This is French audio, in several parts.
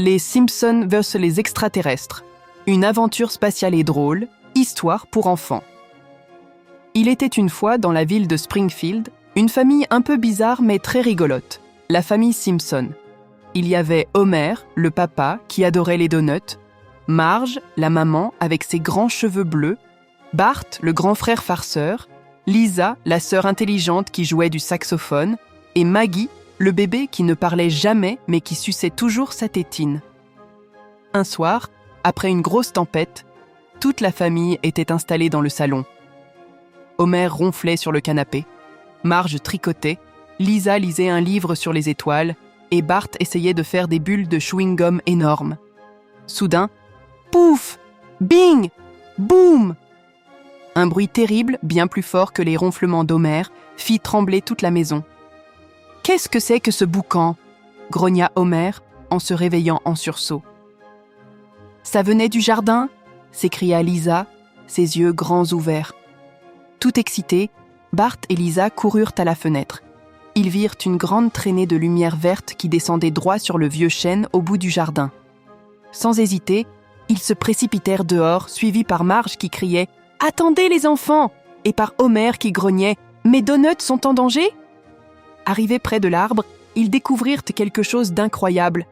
Les Simpsons vs les extraterrestres. Une aventure spatiale et drôle, histoire pour enfants. Il était une fois, dans la ville de Springfield, une famille un peu bizarre mais très rigolote, la famille Simpson. Il y avait Homer, le papa, qui adorait les donuts, Marge, la maman, avec ses grands cheveux bleus, Bart, le grand frère farceur, Lisa, la sœur intelligente qui jouait du saxophone, et Maggie, le bébé qui ne parlait jamais mais qui suçait toujours sa tétine. Un soir, après une grosse tempête, toute la famille était installée dans le salon. Homer ronflait sur le canapé, Marge tricotait, Lisa lisait un livre sur les étoiles et Bart essayait de faire des bulles de chewing-gum énormes. Soudain, pouf, bing, boum! Un bruit terrible, bien plus fort que les ronflements d'Homer, fit trembler toute la maison. « Qu'est-ce que c'est que ce boucan ?» grogna Homer en se réveillant en sursaut. « Ça venait du jardin ?» s'écria Lisa, ses yeux grands ouverts. Tout excités, Bart et Lisa coururent à la fenêtre. Ils virent une grande traînée de lumière verte qui descendait droit sur le vieux chêne au bout du jardin. Sans hésiter, ils se précipitèrent dehors, suivis par Marge qui criait « Attendez les enfants !» et par Homer qui grognait « Mes donuts sont en danger ?» Arrivés près de l'arbre, ils découvrirent quelque chose d'incroyable.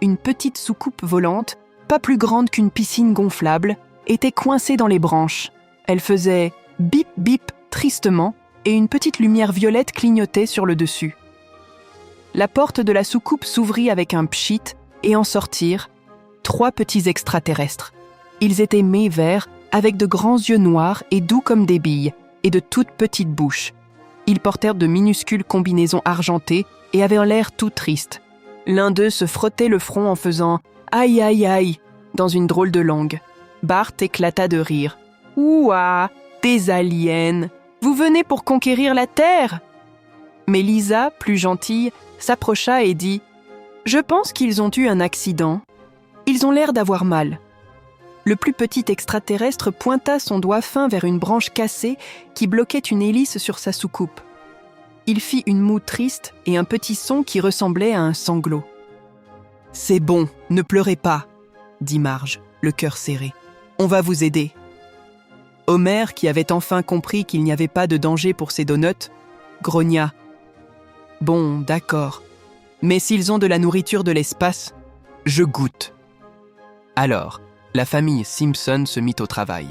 Une petite soucoupe volante, pas plus grande qu'une piscine gonflable, était coincée dans les branches. Elle faisait bip bip tristement et une petite lumière violette clignotait sur le dessus. La porte de la soucoupe s'ouvrit avec un pchit et en sortirent 3 petits extraterrestres. Ils étaient mets verts avec de grands yeux noirs et doux comme des billes et de toutes petites bouches. Ils portèrent de minuscules combinaisons argentées et avaient l'air tout tristes. L'un d'eux se frottait le front en faisant « Aïe, aïe, aïe » dans une drôle de langue. Bart éclata de rire. « Ouah, des aliens! Vous venez pour conquérir la Terre ?» Mais Lisa, plus gentille, s'approcha et dit « Je pense qu'ils ont eu un accident. Ils ont l'air d'avoir mal. » Le plus petit extraterrestre pointa son doigt fin vers une branche cassée qui bloquait une hélice sur sa soucoupe. Il fit une moue triste et un petit son qui ressemblait à un sanglot. « C'est bon, ne pleurez pas, » dit Marge, le cœur serré. « On va vous aider. » Homer, qui avait enfin compris qu'il n'y avait pas de danger pour ses donuts, grogna. « Bon, d'accord, mais s'ils ont de la nourriture de l'espace, je goûte. » Alors, la famille Simpson se mit au travail.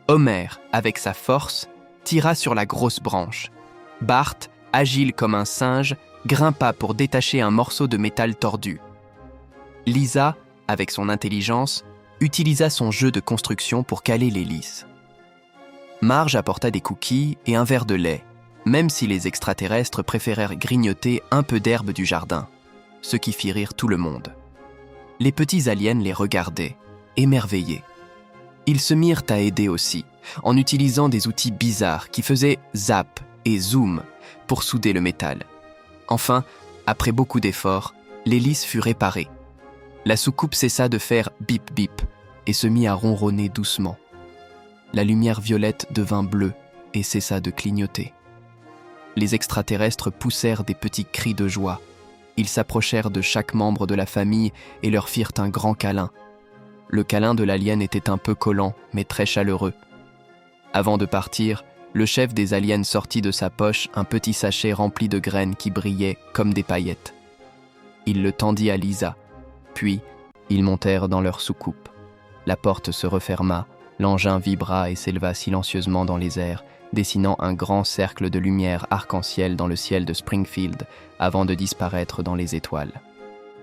Homer, avec sa force, tira sur la grosse branche. Bart, agile comme un singe, grimpa pour détacher un morceau de métal tordu. Lisa, avec son intelligence, utilisa son jeu de construction pour caler l'hélice. Marge apporta des cookies et un verre de lait, même si les extraterrestres préférèrent grignoter un peu d'herbe du jardin, ce qui fit rire tout le monde. Les petits aliens les regardaient, émerveillés. Ils se mirent à aider aussi, en utilisant des outils bizarres qui faisaient zap et zoom pour souder le métal. Enfin, après beaucoup d'efforts, l'hélice fut réparée. La soucoupe cessa de faire bip bip et se mit à ronronner doucement. La lumière violette devint bleue et cessa de clignoter. Les extraterrestres poussèrent des petits cris de joie. Ils s'approchèrent de chaque membre de la famille et leur firent un grand câlin. Le câlin de l'alien était un peu collant, mais très chaleureux. Avant de partir, le chef des aliens sortit de sa poche un petit sachet rempli de graines qui brillaient comme des paillettes. Il le tendit à Lisa, puis ils montèrent dans leur soucoupe. La porte se referma, l'engin vibra et s'éleva silencieusement dans les airs, dessinant un grand cercle de lumière arc-en-ciel dans le ciel de Springfield avant de disparaître dans les étoiles.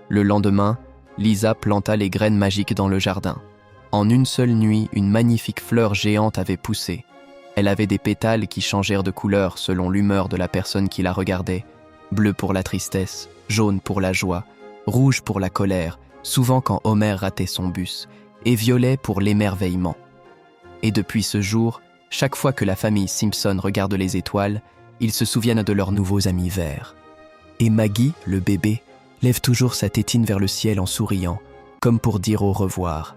Le lendemain, Lisa planta les graines magiques dans le jardin. En une seule nuit, une magnifique fleur géante avait poussé. Elle avait des pétales qui changèrent de couleur selon l'humeur de la personne qui la regardait. Bleu pour la tristesse, jaune pour la joie, rouge pour la colère, souvent quand Homer ratait son bus, et violet pour l'émerveillement. Et depuis ce jour, chaque fois que la famille Simpson regarde les étoiles, ils se souviennent de leurs nouveaux amis verts. Et Maggie, le bébé, lève toujours sa tétine vers le ciel en souriant, comme pour dire au revoir.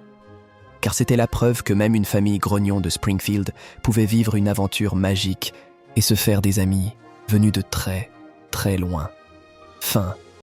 Car c'était la preuve que même une famille grognon de Springfield pouvait vivre une aventure magique et se faire des amis venus de très, très loin. Fin.